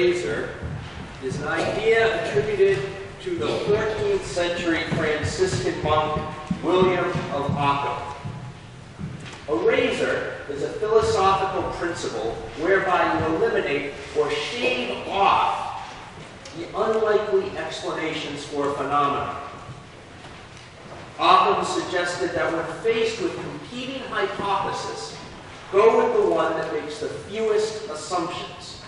razor is an idea attributed to the 14th century Franciscan monk William of Ockham. A razor is a philosophical principle whereby you eliminate or shave off the unlikely explanations for phenomena. Ockham suggested that when faced with competing hypotheses, go with the one that makes the fewest assumptions.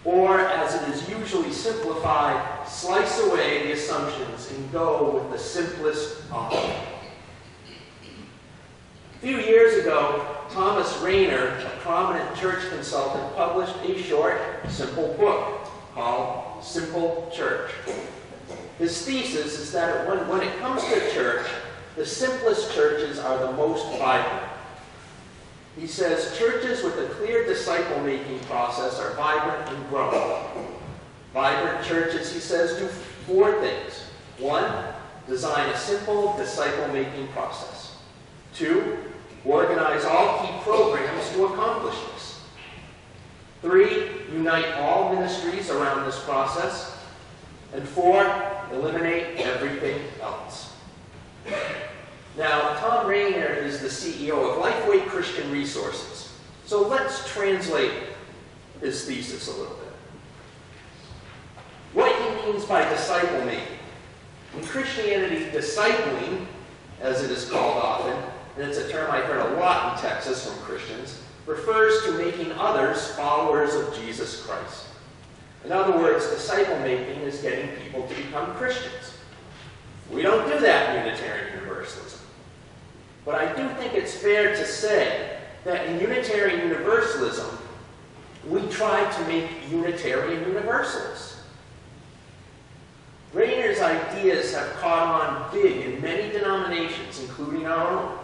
Or, as it is usually simplified, slice away the assumptions and go with the simplest option. A few years ago, Thomas Rainer, a prominent church consultant, published a short, simple book called Simple Church. His thesis is that when it comes to church, the simplest churches are the most vibrant. He says churches with a clear disciple-making process are vibrant and growing. Vibrant churches, he says, do 4 things. 1, design a simple disciple-making process. 2, organize all key programs to accomplish this. 3, unite all ministries around this process. And 4, eliminate everything else. Now, Tom Rainer is the CEO of Lifeway Christian Resources. So let's translate his thesis a little bit. What he means by disciple making. In Christianity, discipling, as it is called often, and it's a term I heard a lot in Texas from Christians, refers to making others followers of Jesus Christ. In other words, disciple making is getting people to become Christians. We don't do that in Unitarian Universalism. But I do think it's fair to say that in Unitarian Universalism, we try to make Unitarian Universalists. Rainer's ideas have caught on big in many denominations, including our own.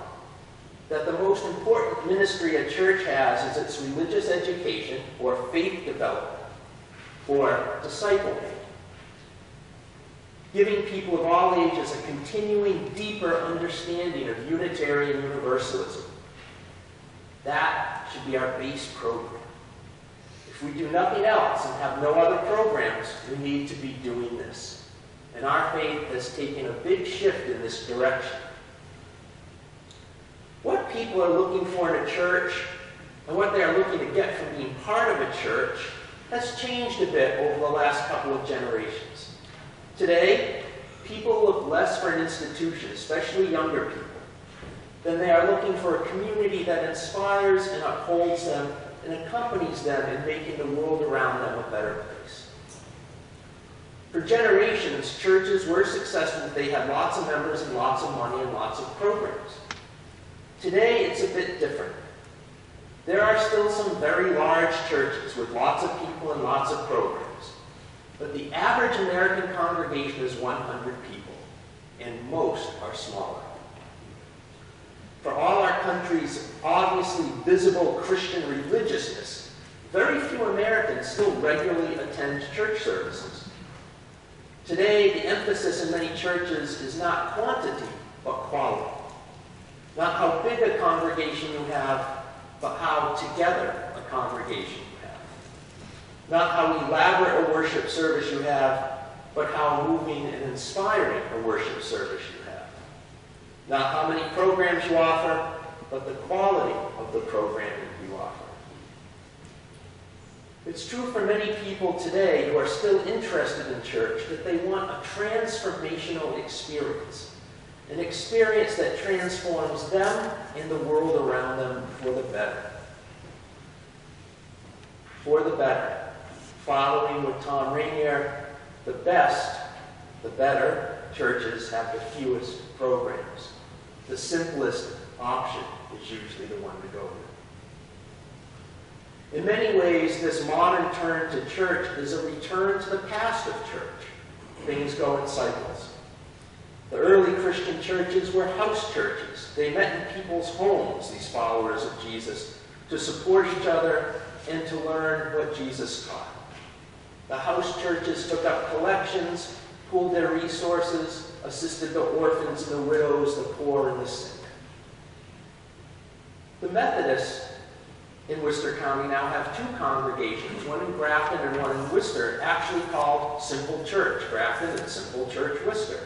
That the most important ministry a church has is its religious education or faith development, or disciple making. Giving people of all ages a continuing, deeper understanding of Unitarian Universalism. That should be our base program. If we do nothing else and have no other programs, we need to be doing this. And our faith has taken a big shift in this direction. What people are looking for in a church and what they are looking to get from being part of a church has changed a bit over the last couple of generations. Today, people look less for an institution, especially younger people, than they are looking for a community that inspires and upholds them and accompanies them in making the world around them a better place. For generations, churches were successful if they had lots of members and lots of money and lots of programs. Today, it's a bit different. There are still some very large churches with lots of people and lots of programs. But the average American congregation is 100 people, and most are smaller. For all our country's obviously visible Christian religiousness, very few Americans still regularly attend church services. Today, the emphasis in many churches is not quantity, but quality. Not how big a congregation you have, but how together a congregation you have. Not how elaborate a worship service you have, but how moving and inspiring a worship service you have. Not how many programs you offer, but the quality of the programming you offer. It's true for many people today who are still interested in church that they want a transformational experience. An experience that transforms them and the world around them for the better. For the better. Following with Tom Rainer, the best, the better churches have the fewest programs. The simplest option is usually the one to go with. In many ways, this modern turn to church is a return to the past of church. Things go in cycles. The early Christian churches were house churches. They met in people's homes, these followers of Jesus, to support each other and to learn what Jesus taught. The house churches took up collections, pooled their resources, assisted the orphans and the widows, the poor and the sick. The Methodists in Worcester County now have two congregations, one in Grafton and one in Worcester, actually called Simple Church Grafton and Simple Church Worcester.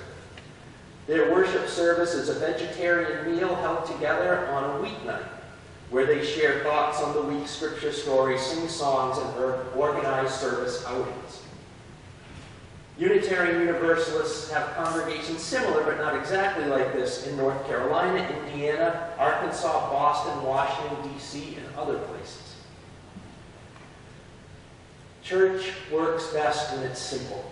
Their worship service is a vegetarian meal held together on a weeknight, where they share thoughts on the week's scripture stories, sing songs, and organize service outings. Unitarian Universalists have congregations similar, but not exactly like this, in North Carolina, Indiana, Arkansas, Boston, Washington, D.C., and other places. Church works best when it's simple.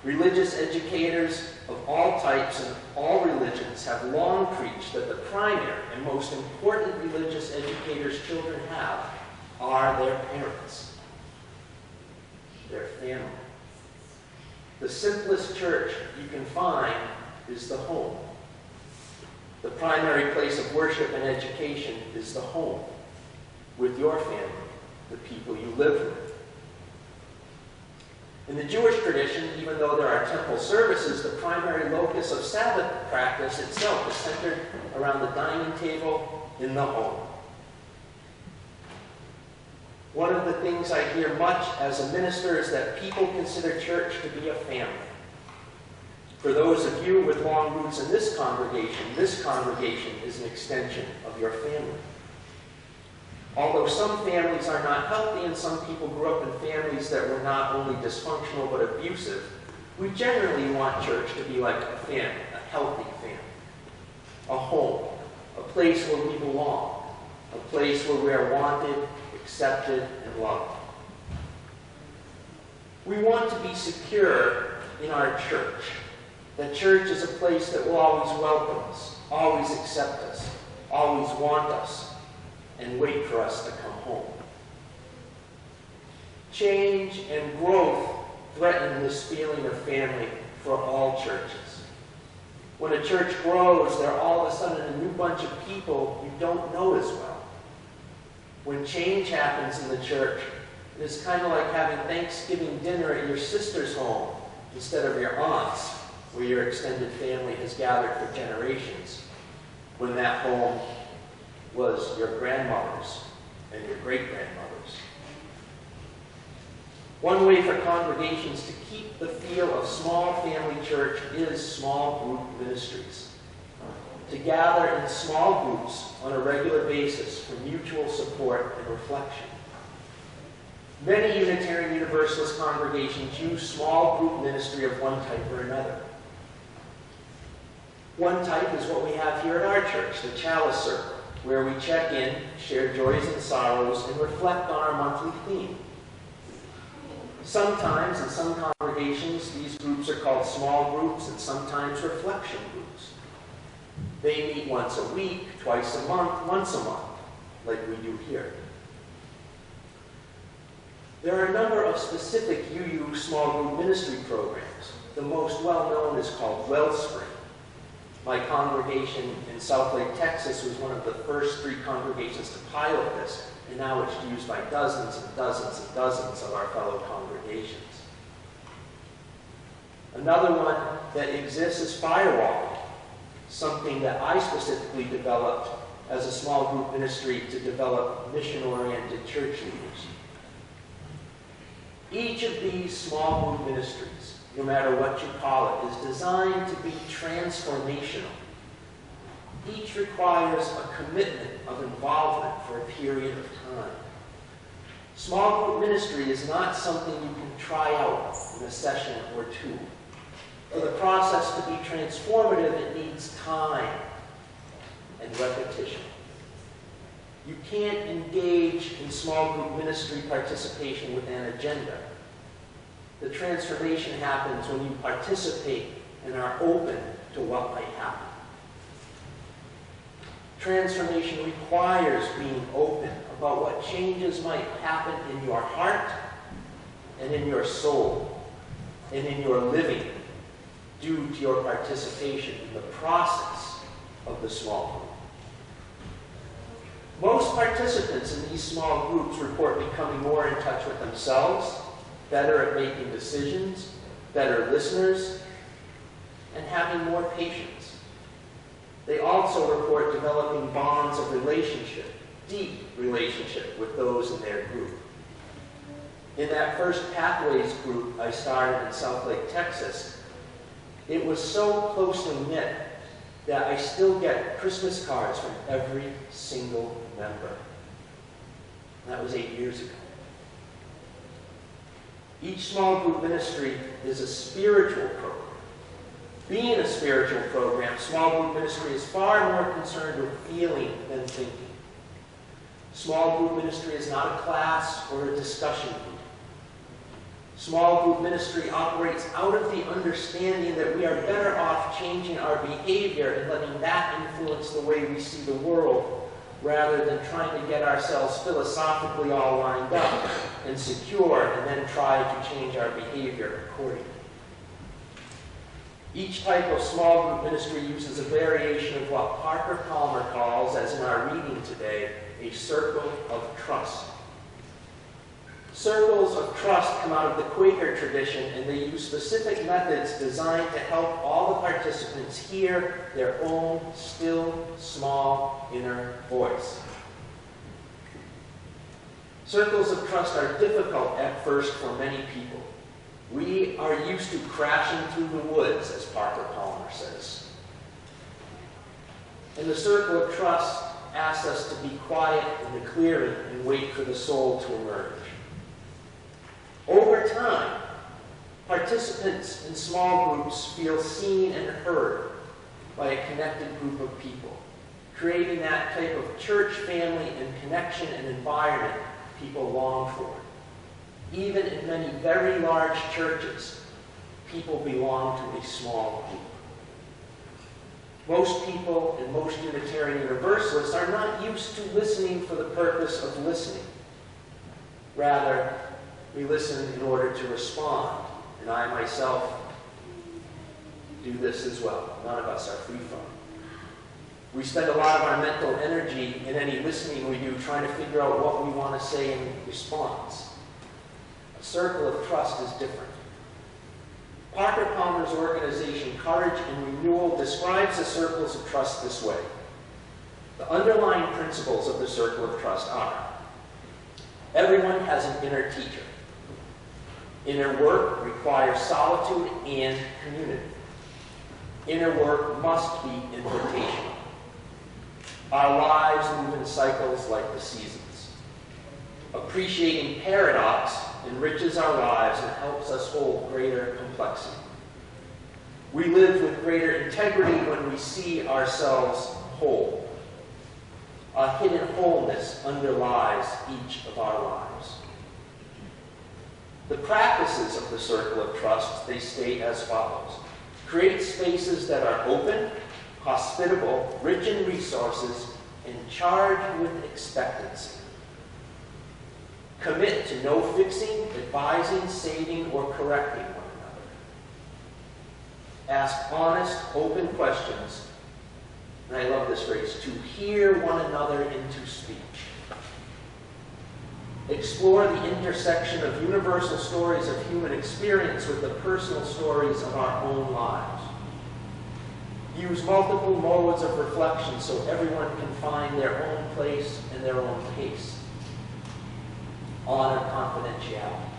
Religious educators of all types and all religions have long preached that the primary and most important religious educators children have are their parents, their family. The simplest church you can find is the home. The primary place of worship and education is the home, with your family, the people you live with. In the Jewish tradition, even though there are temple services, the primary locus of Sabbath practice itself is centered around the dining table in the home. One of the things I hear much as a minister is that people consider church to be a family. For those of you with long roots in this congregation is an extension of your family. Although some families are not healthy and some people grew up in families that were not only dysfunctional but abusive, we generally want church to be like a family, a healthy family, a home, a place where we belong, a place where we are wanted, accepted, and loved. We want to be secure in our church. That church is a place that will always welcome us, always accept us, always want us, and wait for us to come home. Change and growth threaten this feeling of family for all churches. When a church grows, there are all of a sudden a new bunch of people you don't know as well. When change happens in the church, it is kind of like having Thanksgiving dinner at your sister's home instead of your aunt's, where your extended family has gathered for generations, when that home was your grandmother's and your great-grandmother's. One way for congregations to keep the feel of small family church is small group ministries. To gather in small groups on a regular basis for mutual support and reflection. Many Unitarian Universalist congregations use small group ministry of one type or another. One type is what we have here at our church, the Chalice Circle, where we check in, share joys and sorrows, and reflect on our monthly theme. Sometimes, in some congregations, these groups are called small groups and sometimes reflection groups. They meet once a week, twice a month, once a month, like we do here. There are a number of specific UU small group ministry programs. The most well-known is called Wellspring. My congregation in Southlake, Texas was one of the first 3 congregations to pilot this, and now it's used by dozens and dozens and dozens of our fellow congregations. Another one that exists is Firewalking, something that I specifically developed as a small group ministry to develop mission-oriented church leaders. Each of these small group ministries, no matter what you call it, is designed to be transformational. Each requires a commitment of involvement for a period of time. Small group ministry is not something you can try out in a session or 2. For the process to be transformative, it needs time and repetition. You can't engage in small group ministry participation with an agenda. The transformation happens when you participate and are open to what might happen. Transformation requires being open about what changes might happen in your heart and in your soul and in your living due to your participation in the process of the small group. Most participants in these small groups report becoming more in touch with themselves, better at making decisions, better listeners, and having more patience. They also report developing bonds of relationship, deep relationship with those in their group. In that first Pathways group I started in Southlake, Texas, it was so closely knit that I still get Christmas cards from every single member. And that was 8 years ago. Each small group ministry is a spiritual program. Being a spiritual program, small group ministry is far more concerned with feeling than thinking. Small group ministry is not a class or a discussion group. Small group ministry operates out of the understanding that we are better off changing our behavior and letting that influence the way we see the world, rather than trying to get ourselves philosophically all lined up and secure and then try to change our behavior accordingly. Each type of small group ministry uses a variation of what Parker Palmer calls, as in our reading today, a circle of trust. Circles of trust come out of the Quaker tradition, and they use specific methods designed to help all the participants hear their own still, small, inner voice. Circles of trust are difficult at first for many people. We are used to crashing through the woods, as Parker Palmer says. And the circle of trust asks us to be quiet in the clearing and wait for the soul to emerge. Over time, participants in small groups feel seen and heard by a connected group of people, creating that type of church family and connection and environment people long for. Even in many very large churches, people belong to a small group. Most people and most Unitarian Universalists are not used to listening for the purpose of listening. Rather, we listen in order to respond. And I myself do this as well. None of us are free from it. We spend a lot of our mental energy in any listening we do trying to figure out what we want to say in response. A circle of trust is different. Parker Palmer's organization, Courage and Renewal, describes the circles of trust this way. The underlying principles of the circle of trust are: everyone has an inner teacher. Inner work requires solitude and community. Inner work must be invitational. Our lives move in cycles like the seasons. Appreciating paradox enriches our lives and helps us hold greater complexity. We live with greater integrity when we see ourselves whole. A hidden wholeness underlies each of our lives. The practices of the circle of trust, they state as follows: create spaces that are open, hospitable, rich in resources, and charged with expectancy. Commit to no fixing, advising, saving, or correcting one another. Ask honest, open questions, and I love this phrase, to hear one another into speech. Explore the intersection of universal stories of human experience with the personal stories of our own lives. Use multiple modes of reflection so everyone can find their own place and their own pace. Honor confidentiality.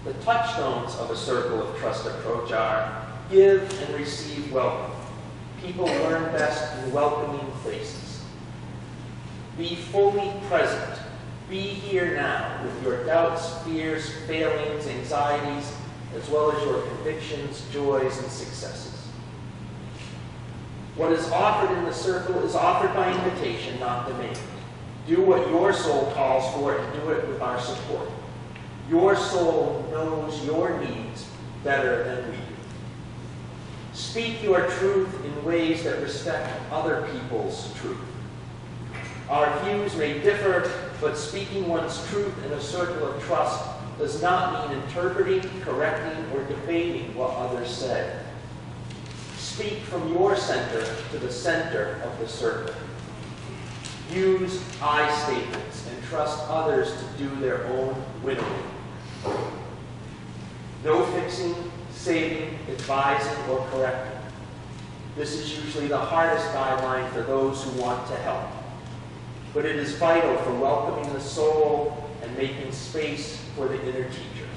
The touchstones of a circle of trust approach are: give and receive welcome. People learn best in welcoming places. Be fully present. Be here now with your doubts, fears, failings, anxieties, as well as your convictions, joys, and successes. What is offered in the circle is offered by invitation, not demand. Do what your soul calls for and do it with our support. Your soul knows your needs better than we do. Speak your truth in ways that respect other people's truth. Our views may differ, but speaking one's truth in a circle of trust does not mean interpreting, correcting, or debating what others say. Speak from your center to the center of the circle. Use I statements and trust others to do their own winnowing. No fixing, saving, advising, or correcting. This is usually the hardest guideline for those who want to help. but it is vital for welcoming the soul and making space for the inner teacher.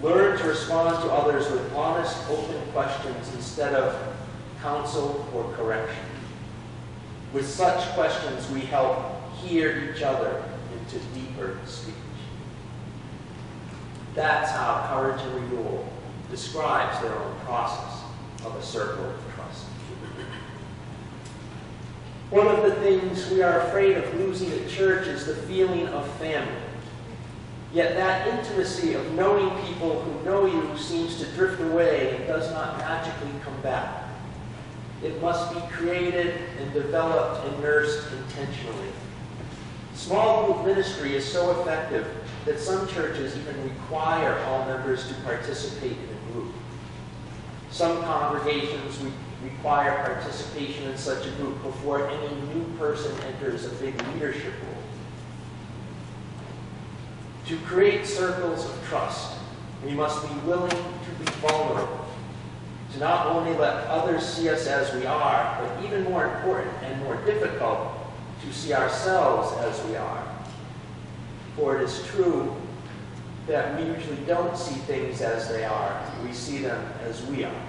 Learn to respond to others with honest, open questions instead of counsel or correction. With such questions, we help hear each other into deeper speech. That's how Courage and Renewal describes their own process of a circle of trust. One of the things we are afraid of losing at church is the feeling of family. Yet that intimacy of knowing people who know you seems to drift away and does not magically come back. It must be created and developed and nursed intentionally. Small group ministry is so effective that some churches even require all members to participate in a group. Some congregations require participation in such a group before any new person enters a big leadership role. To create circles of trust, we must be willing to be vulnerable, to not only let others see us as we are, but even more important and more difficult, to see ourselves as we are. For it is true that we usually don't see things as they are. We see them as we are.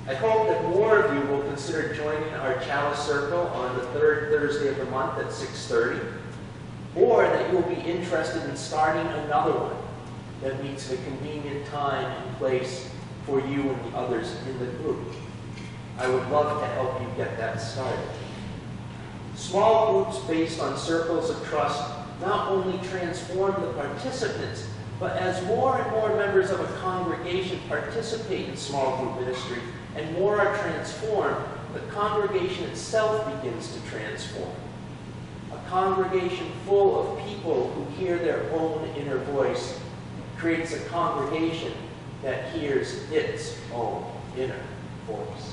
I hope that more of you will consider joining our Chalice Circle on the third Thursday of the month at 6:30, or that you'll be interested in starting another one that meets a convenient time and place for you and the others in the group. I would love to help you get that started. Small groups based on circles of trust not only transform the participants, but as more and more members of a congregation participate in small group ministry and more are transformed, the congregation itself begins to transform. A congregation full of people who hear their own inner voice creates a congregation that hears its own inner voice.